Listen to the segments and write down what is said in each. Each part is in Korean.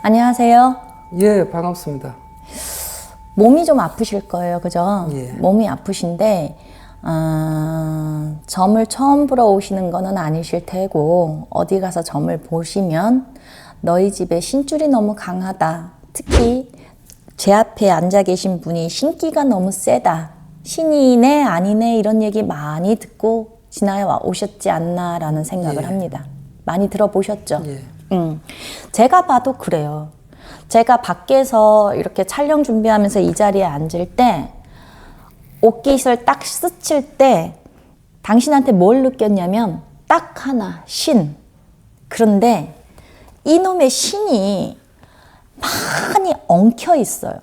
안녕하세요. 예, 반갑습니다. 몸이 좀 아프실 거예요, 그죠? 예. 몸이 아프신데 점을 처음 보러 오시는 거는 아니실 테고, 어디 가서 점을 보시면 너희 집에 신줄이 너무 강하다, 특히 제 앞에 앉아 계신 분이 신기가 너무 세다, 신이네 아니네 이런 얘기 많이 듣고 지나와 오셨지 않나 라는 생각을 예. 합니다. 많이 들어보셨죠? 예. 제가 봐도 그래요. 제가 밖에서 이렇게 촬영 준비하면서 이 자리에 앉을 때, 옷깃을 딱 스칠 때 당신한테 뭘 느꼈냐면 딱 하나, 신. 그런데 이놈의 신이 많이 엉켜 있어요.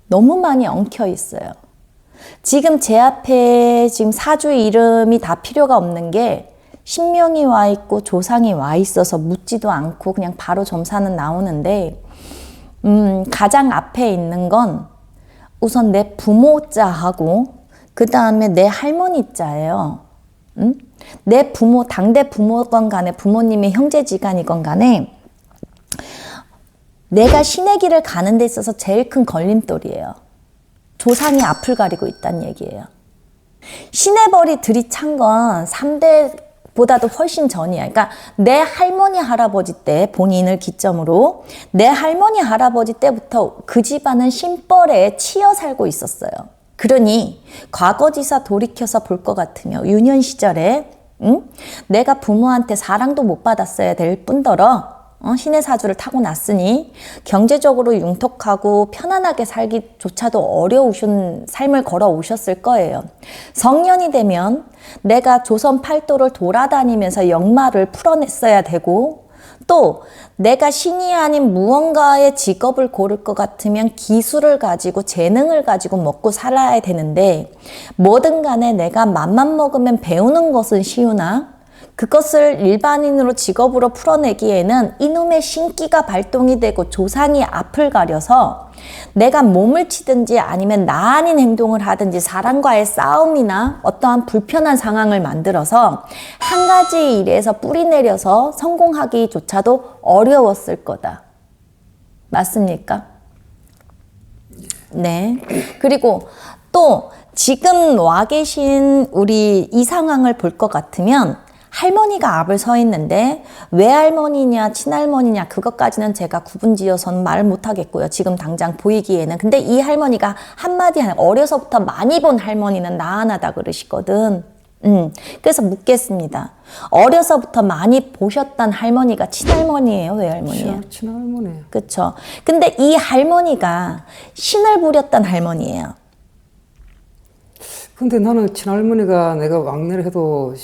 너무 많이 엉켜 있어요. 지금 제 앞에 지금 사주 이름이 다 필요가 없는 게 신명이 와 있고 조상이 와 있어서 묻지도 않고 그냥 바로 점사는 나오는데, 가장 앞에 있는 건 우선 내 부모자하고 그 다음에 내 할머니 자예요. 내 부모, 당대 부모건 간에 부모님의 형제지간이건 간에 내가 신의 길을 가는 데 있어서 제일 큰 걸림돌이에요. 조상이 앞을 가리고 있다는 얘기예요. 신의 벌이 들이찬 건 3대 보다도 훨씬 전이야. 그러니까 내 할머니 할아버지 때, 본인을 기점으로 내 할머니 할아버지 때부터 그 집안은 신벌에 치여 살고 있었어요. 그러니 과거지사 돌이켜서 볼 것 같으며 유년 시절에 내가 부모한테 사랑도 못 받았어야 될 뿐더러 신의 사주를 타고났으니 경제적으로 융통하고 편안하게 살기조차도 어려우신 삶을 걸어오셨을 거예요. 성년이 되면 내가 조선 팔도를 돌아다니면서 역마를 풀어냈어야 되고, 또 내가 신이 아닌 무언가의 직업을 고를 것 같으면 기술을 가지고 재능을 가지고 먹고 살아야 되는데, 뭐든 간에 내가 맘만 먹으면 배우는 것은 쉬우나 그것을 일반인으로 직업으로 풀어내기에는 이놈의 신기가 발동이 되고 조상이 앞을 가려서 내가 몸을 치든지 아니면 나 아닌 행동을 하든지 사람과의 싸움이나 어떠한 불편한 상황을 만들어서 한 가지 일에서 뿌리 내려서 성공하기조차도 어려웠을 거다. 맞습니까? 네. 그리고 또 지금 와 계신 우리 이 상황을 볼 것 같으면 할머니가 앞을 서 있는데 외할머니냐 친할머니냐 그것까지는 제가 구분지어서는 말을 못하겠고요. 지금 당장 보이기에는. 근데 이 할머니가 한마디 하는, 어려서부터 많이 본 할머니는 나 하나다 그러시거든. 그래서 묻겠습니다. 어려서부터 많이 보셨던 할머니가 친할머니예요, 외할머니예요? 친할머니. 그렇죠. 근데 이 할머니가 신을 부렸던 할머니예요. 근데 나는 친할머니가 내가 왕래를 해도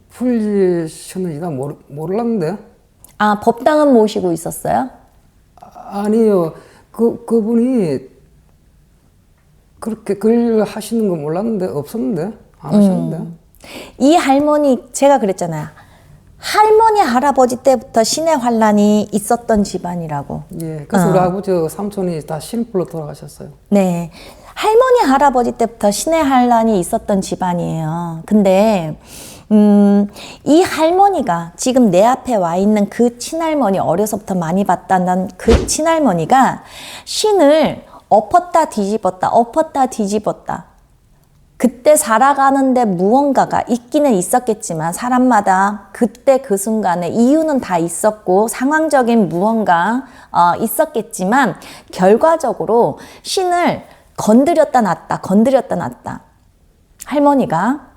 풀리셨는지 나 몰랐는데. 아, 법당은 모시고 있었어요? 아니요. 그분이 그렇게 글 하시는 거 몰랐는데, 없었는데, 안 하셨는데. 이 할머니, 제가 그랬잖아요. 할머니, 할아버지 때부터 신의 환란이 있었던 집안이라고. 예. 그래서 우리 아버지, 삼촌이 다 신불로 돌아가셨어요. 네. 할머니, 할아버지 때부터 신의 환란이 있었던 집안이에요. 근데 이 할머니가 지금 내 앞에 와 있는 그 친할머니, 어려서부터 많이 봤다는 그 친할머니가 신을 엎었다 뒤집었다 엎었다 뒤집었다. 그때 살아가는데 무언가가 있기는 있었겠지만 사람마다 그때 그 순간에 이유는 다 있었고 상황적인 무언가 있었겠지만 결과적으로 신을 건드렸다 놨다 건드렸다 놨다. 할머니가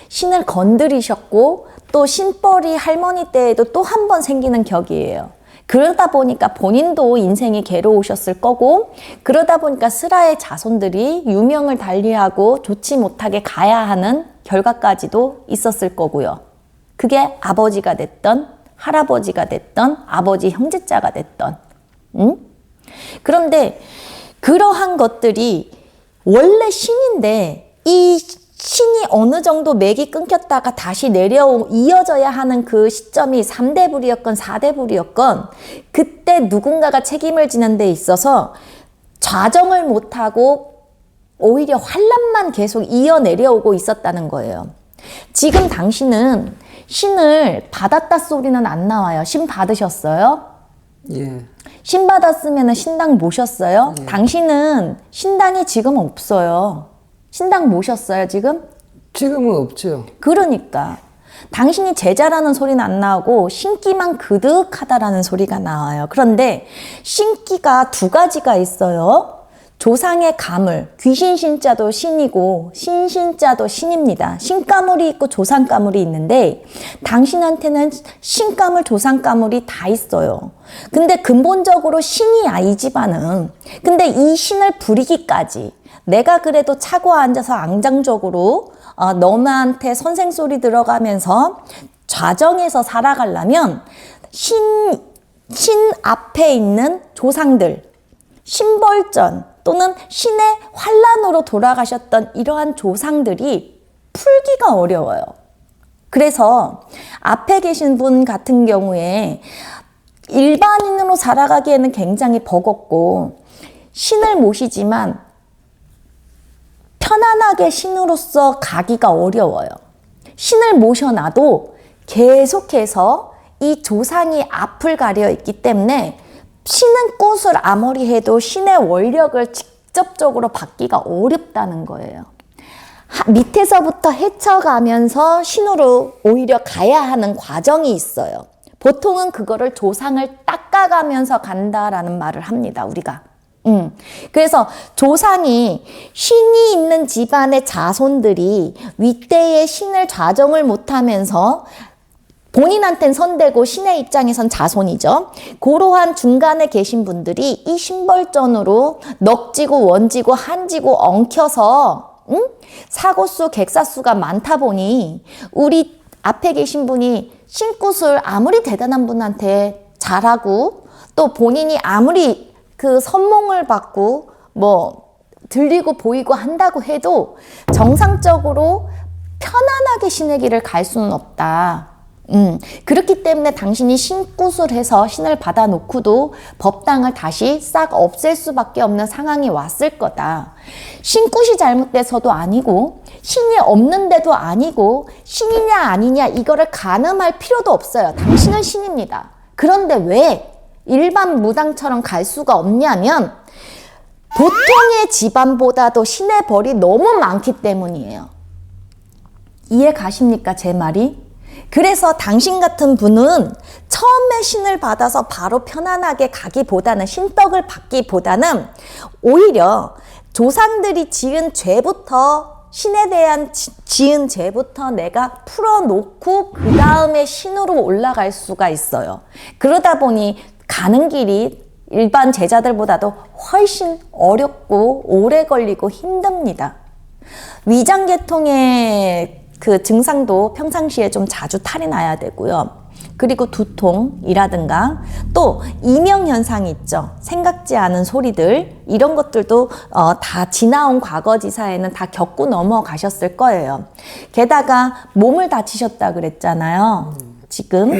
신을 건드리셨고 또 신벌이 할머니 때에도 또 한 번 생기는 격이에요. 그러다 보니까 본인도 인생이 괴로우셨을 거고, 그러다 보니까 슬하의 자손들이 유명을 달리하고 좋지 못하게 가야 하는 결과까지도 있었을 거고요. 그게 아버지가 됐던 할아버지가 됐던 아버지 형제자가 됐던. 그런데 그러한 것들이 원래 신인데 이 신이 어느 정도 맥이 끊겼다가 다시 이어져야 하는 그 시점이 3대 불이었건 4대 불이었건 그때 누군가가 책임을 지는 데 있어서 좌정을 못하고 오히려 환란만 계속 이어 내려오고 있었다는 거예요. 지금 당신은 신을 받았다 소리는 안 나와요. 신 받으셨어요? 예. 신 받았으면 신당 모셨어요? 당신은 신당이 지금 없어요. 신당 모셨어요, 지금? 지금은 없죠. 그러니까. 당신이 제자라는 소리는 안 나오고 신기만 그득하다라는 소리가 나와요. 그런데 신기가 두 가지가 있어요. 조상의 가물, 귀신 신자도 신이고 신신자도 신입니다. 신가물이 있고 조상가물이 있는데 당신한테는 신가물, 조상가물이 다 있어요. 근데 근본적으로 신이야, 이 집안은. 근데 이 신을 부리기까지 내가 그래도 차고 앉아서 앙장적으로 너한테 선생 소리 들어가면서 좌정에서 살아가려면 신 앞에 있는 조상들, 신벌전 또는 신의 환란으로 돌아가셨던 이러한 조상들이 풀기가 어려워요. 그래서 앞에 계신 분 같은 경우에 일반인으로 살아가기에는 굉장히 버겁고 신을 모시지만 편안하게 신으로서 가기가 어려워요. 신을 모셔놔도 계속해서 이 조상이 앞을 가려 있기 때문에 신은 꽃을 아무리 해도 신의 원력을 직접적으로 받기가 어렵다는 거예요. 밑에서부터 헤쳐가면서 신으로 오히려 가야 하는 과정이 있어요. 보통은 그거를 조상을 닦아가면서 간다라는 말을 합니다, 우리가. 그래서 조상이 신이 있는 집안의 자손들이 윗대의 신을 좌정을 못하면서 본인한텐 선대고 신의 입장에선 자손이죠. 그러한 중간에 계신 분들이 이 신벌전으로 넉지고 원지고 한지고 엉켜서 사고수 객사수가 많다 보니 우리 앞에 계신 분이 신굿을 아무리 대단한 분한테 잘하고 또 본인이 아무리 그 선몽을 받고 뭐 들리고 보이고 한다고 해도 정상적으로 편안하게 신의 길을 갈 수는 없다. 그렇기 때문에 당신이 신굿을 해서 신을 받아놓고도 법당을 다시 싹 없앨 수밖에 없는 상황이 왔을 거다. 신굿이 잘못돼서도 아니고 신이 없는데도 아니고 신이냐 아니냐 이거를 가늠할 필요도 없어요. 당신은 신입니다. 그런데 왜 일반 무당처럼 갈 수가 없냐면 보통의 집안보다도 신의 벌이 너무 많기 때문이에요. 이해 가십니까, 제 말이? 그래서 당신 같은 분은 처음에 신을 받아서 바로 편안하게 가기보다는 신떡을 받기보다는 오히려 조상들이 지은 죄부터 신에 대한 지은 죄부터 내가 풀어놓고 그 다음에 신으로 올라갈 수가 있어요. 그러다 보니 가는 길이 일반 제자들보다도 훨씬 어렵고 오래 걸리고 힘듭니다. 위장계통의 그 증상도 평상시에 좀 자주 탈이 나야 되고요. 그리고 두통이라든가 또 이명현상이 있죠. 생각지 않은 소리들 이런 것들도 다 지나온 과거지사에는 다 겪고 넘어가셨을 거예요. 게다가 몸을 다치셨다 그랬잖아요. 지금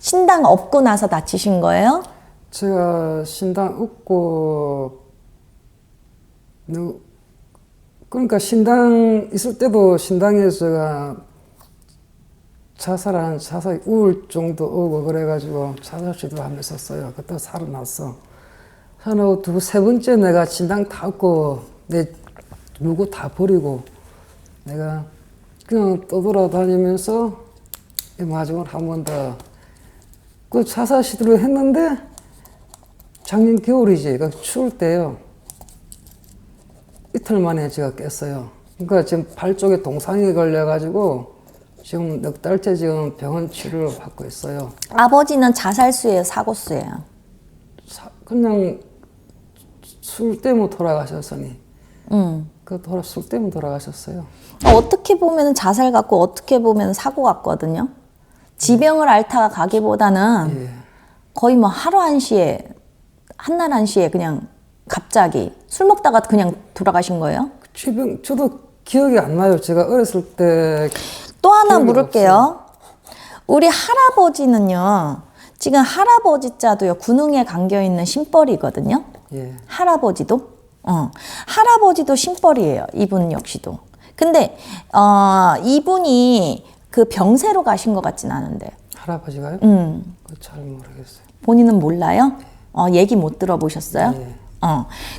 신당 업고 나서 다치신 거예요? 제가 신당 없고 그러니까 신당 있을 때도 신당에서 제가 자살 우울증도 오고 그래가지고 자살 시도를 했었어요. 그때 살아났어. 살아나고 세 번째 내가 신당 다 없고 내 물고 다 버리고 내가 그냥 떠돌아다니면서 마지막으로 한 번 더 그 자살 시도를 했는데 작년 겨울이지. 그 추울 때요. 이틀 만에 제가 깼어요. 그러니까 지금 발 쪽에 동상이 걸려가지고 지금 넉 달째 지금 병원 치료를 받고 있어요. 아버지는 자살수예요, 사고수예요? 그냥 술 때문에 돌아가셨으니. 술 때문에 돌아가셨어요. 어떻게 보면 자살 같고 어떻게 보면 사고 같거든요. 지병을 앓다가 가기보다는 예. 거의 뭐 하루 한시에 한날 한시에 그냥 갑자기 술 먹다가 그냥 돌아가신 거예요? 지병 저도 기억이 안 나요. 제가 어렸을 때. 또 하나 물을게요. 우리 할아버지는요. 지금 할아버지 자도요. 군웅에 감겨있는 신벌이거든요. 예. 할아버지도. 할아버지도 신벌이에요. 이분 역시도. 근데 이분이 그 병세로 가신 것 같진 않은데. 할아버지가요? 그거 잘 모르겠어요. 본인은 몰라요? 얘기 못 들어보셨어요? 예.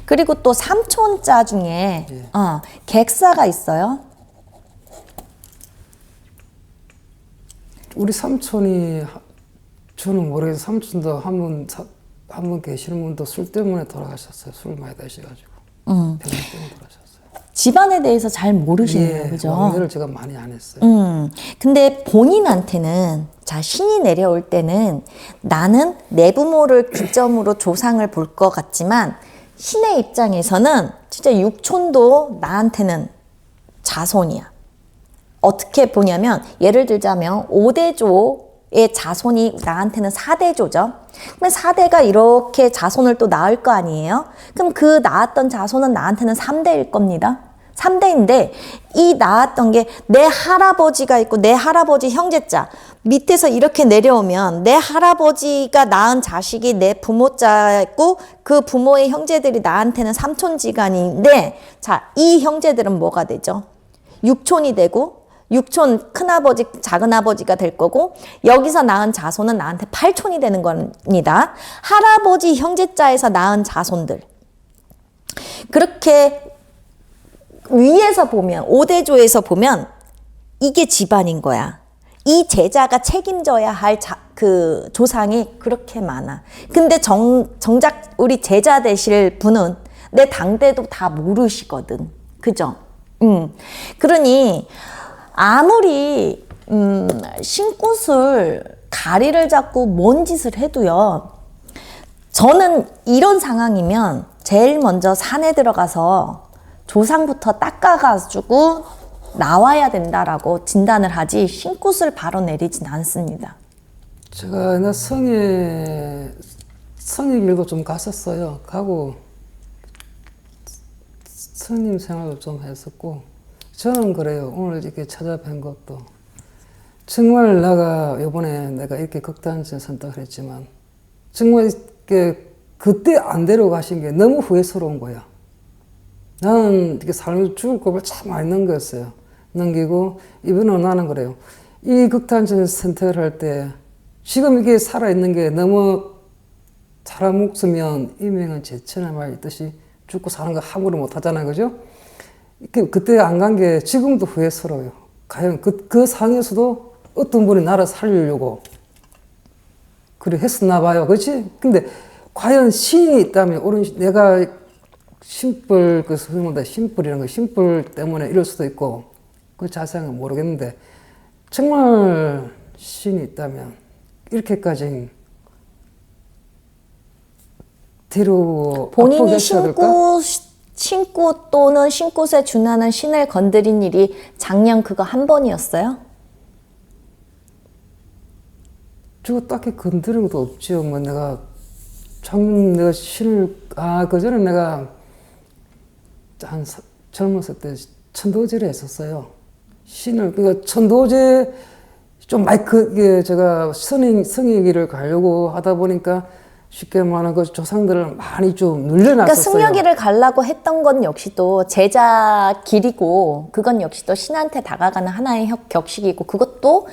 그리고 또 삼촌자 중에 예. 객사가 있어요. 우리 삼촌이 저는 모르겠어요. 삼촌도 한 분 계시는 분도 술 때문에 돌아가셨어요. 술 많이 드셔가지고 병 때문에 돌아가셨어요. 집안에 대해서 잘 모르시네요. 예, 그죠? 왕래를 제가 많이 안 했어요. 근데 본인한테는 자 신이 내려올 때는 나는 내 부모를 기점으로 조상을 볼 것 같지만 신의 입장에서는 진짜 육촌도 나한테는 자손이야. 어떻게 보냐면 예를 들자면 5대조의 자손이 나한테는 4대조죠. 그럼 4대가 이렇게 자손을 또 낳을 거 아니에요? 그럼 그 낳았던 자손은 나한테는 3대일 겁니다. 3대인데 이 낳았던 게 내 할아버지가 있고 내 할아버지 형제자 밑에서 이렇게 내려오면 내 할아버지가 낳은 자식이 내 부모자고 그 부모의 형제들이 나한테는 삼촌지간인데 자, 이 형제들은 뭐가 되죠? 육촌이 되고 육촌 큰아버지 작은아버지가 될 거고 여기서 낳은 자손은 나한테 팔촌이 되는 겁니다. 할아버지 형제자에서 낳은 자손들 그렇게 위에서 보면 5대조에서 보면 이게 집안인 거야. 이 제자가 책임져야 할 그 조상이 그렇게 많아. 근데 정작 우리 제자 되실 분은 내 당대도 다 모르시거든. 그죠? 그러니 아무리 신굿을 가리를 잡고 뭔 짓을 해도요. 저는 이런 상황이면 제일 먼저 산에 들어가서 조상부터 닦아가지고 나와야 된다라고 진단을 하지 신굿을 바로 내리진 않습니다. 제가 옛날 성의길도 좀 갔었어요. 가고 스님 생활도 좀 했었고 저는 그래요. 오늘 이렇게 찾아뵌 것도 정말 이번에 내가 이렇게 극단적 선택을 했지만 정말 이렇게 그때 안 데려가신 게 너무 후회스러운 거야. 나는 이렇게 삶을 죽을 겁을 참 많이 넘겼어요. 넘기고 이번에 나는 그래요. 이 극단적 선택을 할 때 지금 이게 살아있는 게 너무 사람 목숨이면 이명은 제천의 말 있듯이 죽고 사는 거 함부로 못 하잖아요. 그죠? 그때 안 간 게 지금도 후회스러워요. 과연 그 상에서도 어떤 분이 나를 살리려고 그래 했었나 봐요. 그렇지? 근데 과연 신이 있다면 내가 심불, 그 소위문다 심불이라는 거, 심불 때문에 이럴 수도 있고, 그 자세한 건 모르겠는데, 정말 신이 있다면, 이렇게까지 뒤로 본인이 신굿 또는 신굿에 준하는 신을 건드린 일이 작년 그거 한 번이었어요? 저 딱히 건드린 것도 없죠. 뭐 내가 신을, 그 전에 내가 젊었을 때 천도제를 했었어요. 그러니까 천도제 좀 많이 제가 성의기를 가려고 하다 보니까 쉽게 말하면 그 조상들을 많이 좀 늘려놨었어요. 그러니까 승려기를 가려고 했던 건 역시 또 제자 길이고 그건 역시 또 신한테 다가가는 하나의 격식이고 그것도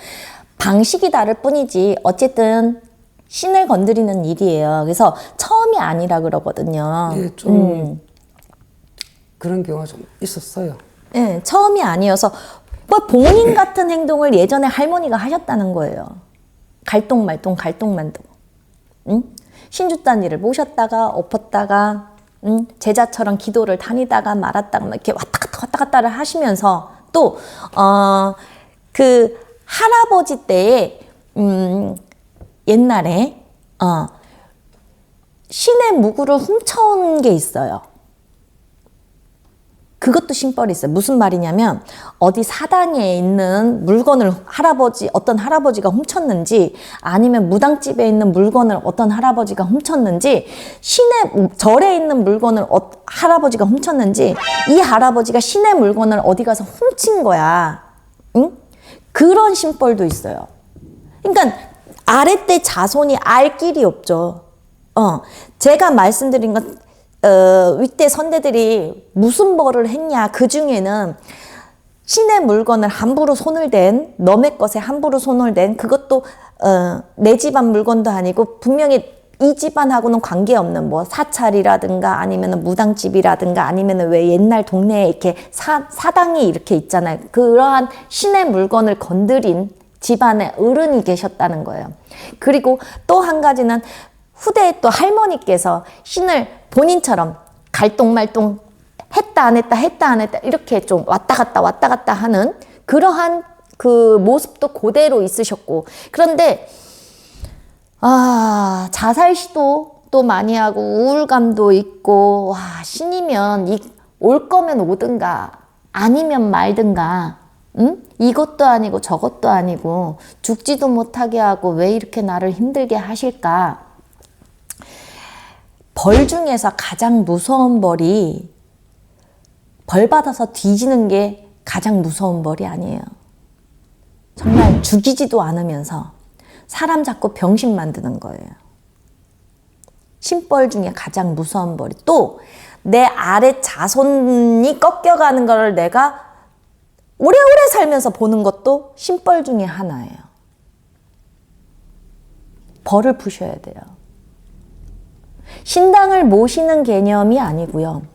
방식이 다를 뿐이지 어쨌든 신을 건드리는 일이에요. 그래서 처음이 아니라 그러거든요. 예, 좀 그런 경우가 좀 있었어요. 네, 처음이 아니어서 뭐 본인 같은 행동을 예전에 할머니가 하셨다는 거예요. 갈똥말똥. 응? 신주단지를 모셨다가 엎었다가 제자처럼 기도를 다니다가 말았다가 이렇게 왔다 갔다를 하시면서 또 그 할아버지 때에 옛날에 신의 무구를 훔쳐온 게 있어요. 그것도 신벌이 있어요. 무슨 말이냐면 어디 사당에 있는 물건을 어떤 할아버지가 훔쳤는지 아니면 무당집에 있는 물건을 어떤 할아버지가 훔쳤는지 신의 절에 있는 물건을 할아버지가 훔쳤는지 이 할아버지가 신의 물건을 어디 가서 훔친 거야. 응? 그런 신벌도 있어요. 그러니까 아랫대 자손이 알 길이 없죠. 제가 말씀드린 건 윗대 선대들이 무슨 벌을 했냐. 그 중에는 신의 물건을 함부로 손을 댄, 남의 것에 함부로 손을 댄, 그것도 내 집안 물건도 아니고 분명히 이 집안하고는 관계없는 뭐 사찰이라든가 아니면 무당집이라든가 아니면 왜 옛날 동네에 이렇게 사당이 이렇게 있잖아요. 그러한 신의 물건을 건드린 집안에 어른이 계셨다는 거예요. 그리고 또 한 가지는 후대에 또 할머니께서 신을 본인처럼 갈똥말똥 했다 안 했다 했다 안 했다 이렇게 좀 왔다 갔다 하는 그러한 그 모습도 그대로 있으셨고, 그런데 자살 시도도 많이 하고 우울감도 있고, 와, 신이면 올 거면 오든가 아니면 말든가, 응? 이것도 아니고 저것도 아니고 죽지도 못하게 하고 왜 이렇게 나를 힘들게 하실까? 벌 중에서 가장 무서운 벌이 벌 받아서 뒤지는 게 가장 무서운 벌이 아니에요. 정말 죽이지도 않으면서 사람 잡고 병신 만드는 거예요. 신벌 중에 가장 무서운 벌이, 또 내 아래 자손이 꺾여가는 걸 내가 오래오래 살면서 보는 것도 신벌 중에 하나예요. 벌을 푸셔야 돼요. 신당을 모시는 개념이 아니고요.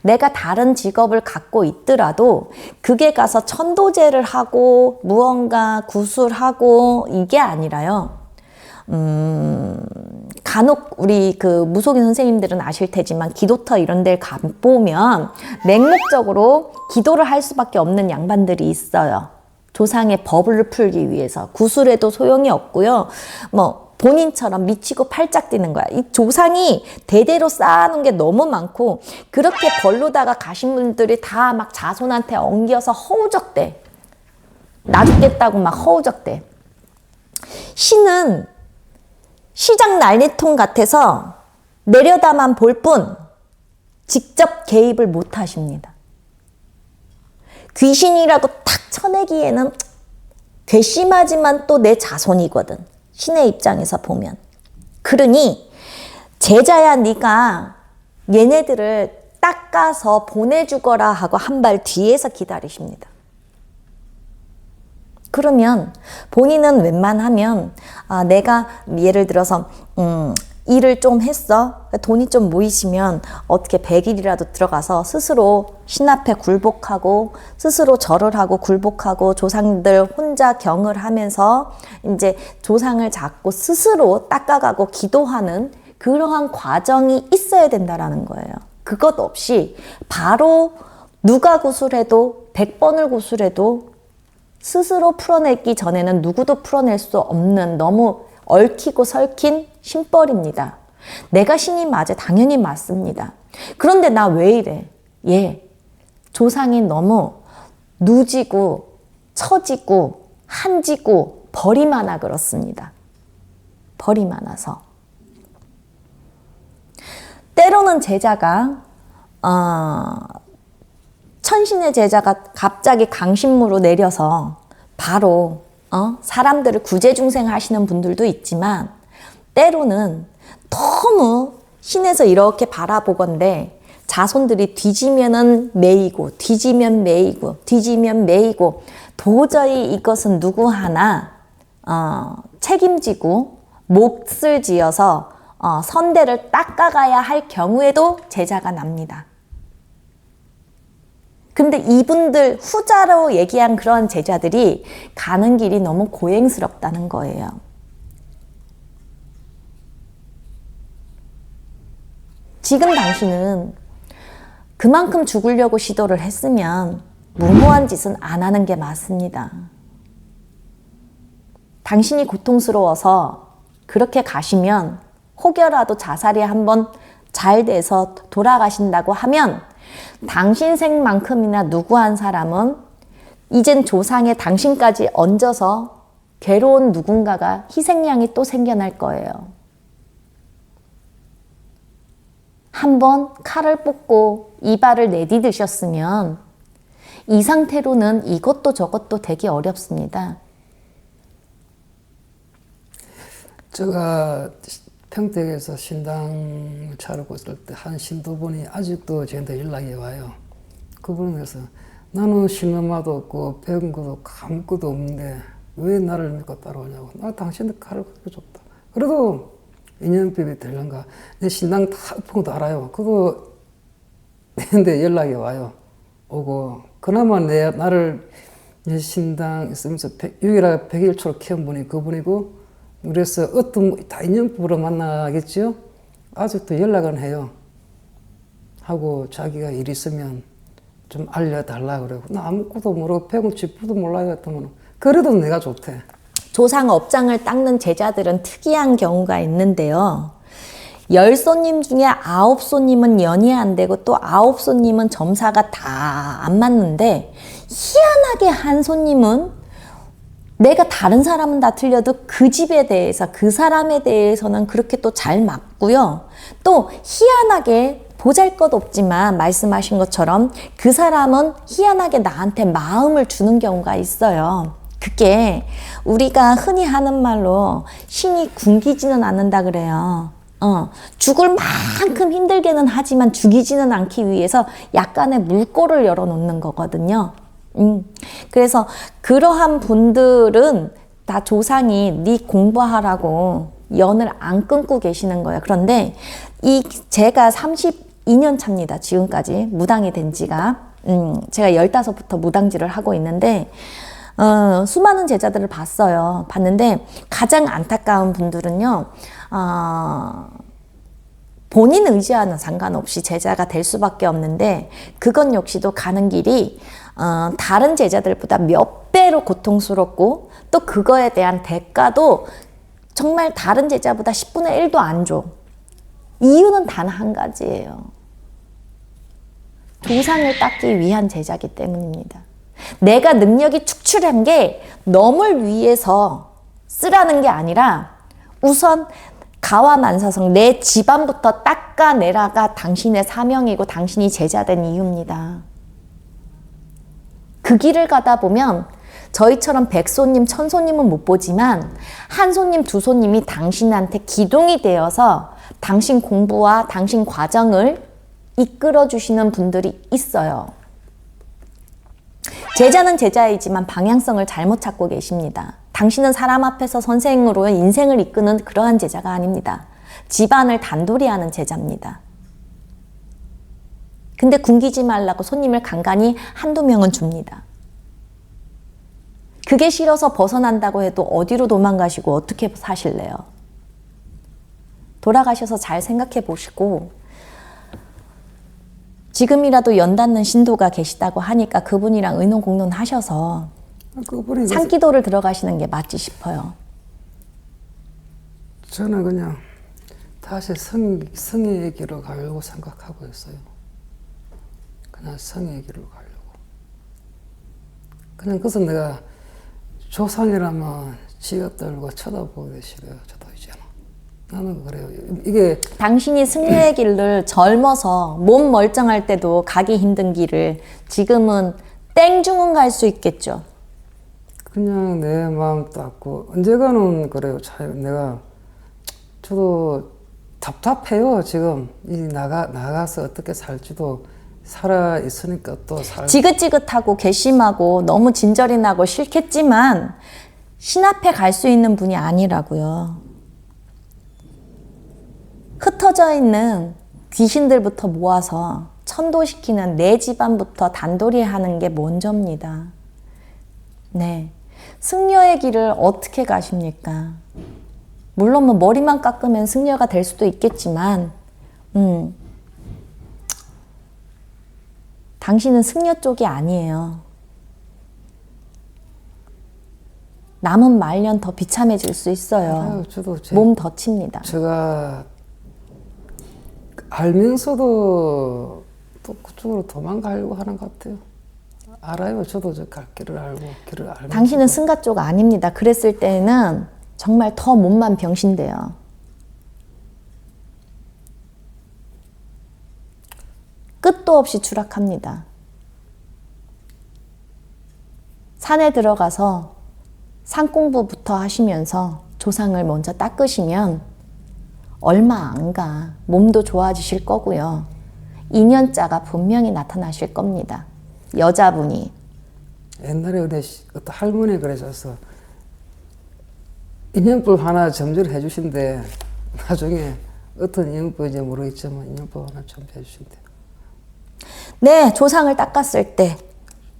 내가 다른 직업을 갖고 있더라도 그게 가서 천도제를 하고 무언가 구술하고 이게 아니라요. 간혹 우리 그 무속인 선생님들은 아실 테지만 기도터 이런 데를 가보면 맹목적으로 기도를 할 수밖에 없는 양반들이 있어요. 조상의 법을 풀기 위해서. 구술에도 소용이 없고요. 뭐 본인처럼 미치고 팔짝 뛰는 거야. 이 조상이 대대로 쌓아놓은 게 너무 많고, 그렇게 벌로다가 가신 분들이 다 막 자손한테 엉겨서 허우적대. 나 죽겠다고 막 허우적대. 신은 시장 난리통 같아서 내려다만 볼 뿐 직접 개입을 못 하십니다. 귀신이라고 탁 쳐내기에는 괘씸하지만 또 내 자손이거든. 신의 입장에서 보면. 그러니 제자야 네가 얘네들을 닦아서 보내주거라 하고 한 발 뒤에서 기다리십니다. 그러면 본인은 웬만하면 내가 예를 들어서 일을 좀 했어. 돈이 좀 모이시면 어떻게 100일이라도 들어가서 스스로 신 앞에 굴복하고 스스로 절을 하고 굴복하고 조상들 혼자 경을 하면서 이제 조상을 잡고 스스로 닦아가고 기도하는 그러한 과정이 있어야 된다라는 거예요. 그것 없이 바로 누가 구술해도 100번을 구술해도 스스로 풀어내기 전에는 누구도 풀어낼 수 없는 너무 얽히고 설킨 신벌입니다. 내가 신이 맞아? 당연히 맞습니다. 그런데 나 왜 이래? 조상이 너무 누지고 처지고 한지고 벌이 많아 그렇습니다. 벌이 많아서. 때로는 제자가 천신의 제자가 갑자기 강신무로 내려서 바로 사람들을 구제중생 하시는 분들도 있지만, 때로는 너무 신에서 이렇게 바라보건대 자손들이 뒤지면은 매이고 뒤지면 매이고 뒤지면 매이고 도저히 이것은 누구 하나 책임지고 몫을 지어서 선대를 닦아가야 할 경우에도 제자가 납니다. 근데 이분들 후자로 얘기한 그런 제자들이 가는 길이 너무 고행스럽다는 거예요. 지금 당신은 그만큼 죽으려고 시도를 했으면 무모한 짓은 안 하는 게 맞습니다. 당신이 고통스러워서 그렇게 가시면 혹여라도 자살이 한번 잘 돼서 돌아가신다고 하면 당신 생만큼이나 누구 한 사람은 이젠 조상에 당신까지 얹어서 괴로운 누군가가 희생양이 또 생겨날 거예요. 한번 칼을 뽑고 이발을 내디드셨으면 이 상태로는 이것도 저것도 되기 어렵습니다. 제가 평택에서 신당 차리고 있을 때 한 신도분이 아직도 저한테 연락이 와요. 그분은 그래서 나는 신엄마도 없고 배운 것도 없고 아무것도 없는데 왜 나를 믿고 따라오냐고. 나 당신한테 칼을 그렇게 줬다. 그래도 인연법이 되는가. 내 신당 다 엎은 알아요. 그거 근데 연락이 와요. 오고 그나마 나를 내 신당 있으면서 유일하게 100일초로 키운 분이 그분이고, 그래서 다 인연법으로 만나겠죠. 아직도 연락은 해요. 하고 자기가 일 있으면 좀 알려달라 그러고, 나 아무것도 모르고 백은 쥐뿔도 몰라요 했더니 그래도 내가 좋대. 조상 업장을 닦는 제자들은 특이한 경우가 있는데요. 10손님 중에 9손님은 연이 안 되고 또 9손님은 점사가 다 안 맞는데, 희한하게 한 손님은 내가 다른 사람은 다 틀려도 그 집에 대해서, 그 사람에 대해서는 그렇게 또 잘 맞고요. 또 희한하게 보잘것없지만 말씀하신 것처럼 그 사람은 희한하게 나한테 마음을 주는 경우가 있어요. 그게 우리가 흔히 하는 말로 신이 굶기지는 않는다 그래요. 죽을 만큼 힘들게는 하지만 죽이지는 않기 위해서 약간의 물꼬를 열어놓는 거거든요. 그래서 그러한 분들은 다 조상이 네 공부하라고 연을 안 끊고 계시는 거예요. 그런데 제가 32년 차입니다. 지금까지 무당이 된 지가. 제가 15부터 무당질을 하고 있는데, 수많은 제자들을 봤는데 가장 안타까운 분들은요, 본인 의지와는 상관없이 제자가 될 수밖에 없는데, 그건 역시도 가는 길이 다른 제자들보다 몇 배로 고통스럽고, 또 그거에 대한 대가도 정말 다른 제자보다 10분의 1도 안 줘. 이유는 단 한 가지예요. 조상을 닦기 위한 제자기 때문입니다. 내가 능력이 축출한 게 너를 위해서 쓰라는 게 아니라, 우선 가와만사성 내 집안부터 닦아내라가 당신의 사명이고 당신이 제자된 이유입니다. 그 길을 가다 보면 저희처럼 100손님, 1000손님은 못 보지만 한 손님, 두 손님이 당신한테 기둥이 되어서 당신 공부와 당신 과정을 이끌어 주시는 분들이 있어요. 제자는 제자이지만 방향성을 잘못 찾고 계십니다. 당신은 사람 앞에서 선생으로 인생을 이끄는 그러한 제자가 아닙니다. 집안을 단돌이 하는 제자입니다. 근데 굶기지 말라고 손님을 간간히 한두 명은 줍니다. 그게 싫어서 벗어난다고 해도 어디로 도망가시고 어떻게 사실래요? 돌아가셔서 잘 생각해 보시고, 지금이라도 연 닿는 신도가 계시다고 하니까 그분이랑 의논 공론하셔서 산기도를 들어가시는 게 맞지 싶어요. 저는 그냥 다시 성의 길로 가려고 생각하고 있어요. 그냥 성의 길로 가려고. 그냥 그래서 내가 조상이라면 지어들고 쳐다보기 싫어요. 저도 이제는. 나는 그래요. 이게 당신이 승려의 길을 젊어서 몸 멀쩡할 때도 가기 힘든 길을 지금은 땡중은 갈 수 있겠죠. 그냥 내 마음 닦고 언제가는 그래요. 저도 답답해요. 지금 나가서 어떻게 살지도, 살아 있으니까 또 지긋지긋하고 괘씸하고 너무 진절이 나고 싫겠지만 신 앞에 갈 수 있는 분이 아니라고요. 흩어져 있는 귀신들부터 모아서 천도시키는 내 집안부터 단돌이 하는 게 먼저입니다. 네. 승려의 길을 어떻게 가십니까? 물론 뭐 머리만 깎으면 승려가 될 수도 있겠지만, 당신은 승려 쪽이 아니에요. 남은 말년 더 비참해질 수 있어요. 몸 더 칩니다. 제가 알면서도 또 그쪽으로 도망가려고 하는 것 같아요. 알아요. 저도 저 갈 길을 알고 길을 알면서. 당신은 승가 쪽 아닙니다. 그랬을 때는 정말 더 몸만 병신돼요. 끝도 없이 추락합니다. 산에 들어가서 산 공부부터 하시면서 조상을 먼저 닦으시면 얼마 안 가. 몸도 좋아지실 거고요. 인연자가 분명히 나타나실 겁니다. 여자분이. 옛날에 어떤 할머니 그러셔서 인연법 하나 점주를 해주신데 나중에 어떤 인연법인지 모르겠지만 인연법 하나 좀 해주신대요. 네, 조상을 닦았을 때,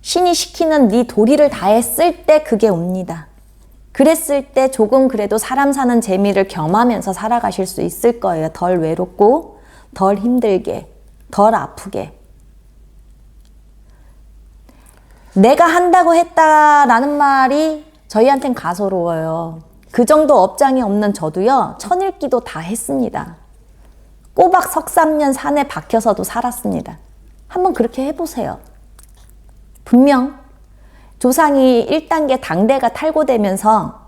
신이 시키는 네 도리를 다했을 때 그게 옵니다. 그랬을 때 조금 그래도 사람 사는 재미를 겸하면서 살아가실 수 있을 거예요. 덜 외롭고, 덜 힘들게, 덜 아프게. 내가 한다고 했다라는 말이 저희한텐 가소로워요. 그 정도 업장이 없는 저도요, 천일기도 다 했습니다. 꼬박 석삼년 산에 박혀서도 살았습니다. 한번 그렇게 해보세요. 분명 조상이 1단계 당대가 탈고되면서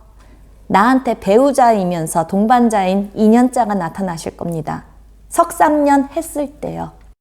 나한테 배우자이면서 동반자인 인연자가 나타나실 겁니다. 석삼년 했을 때요.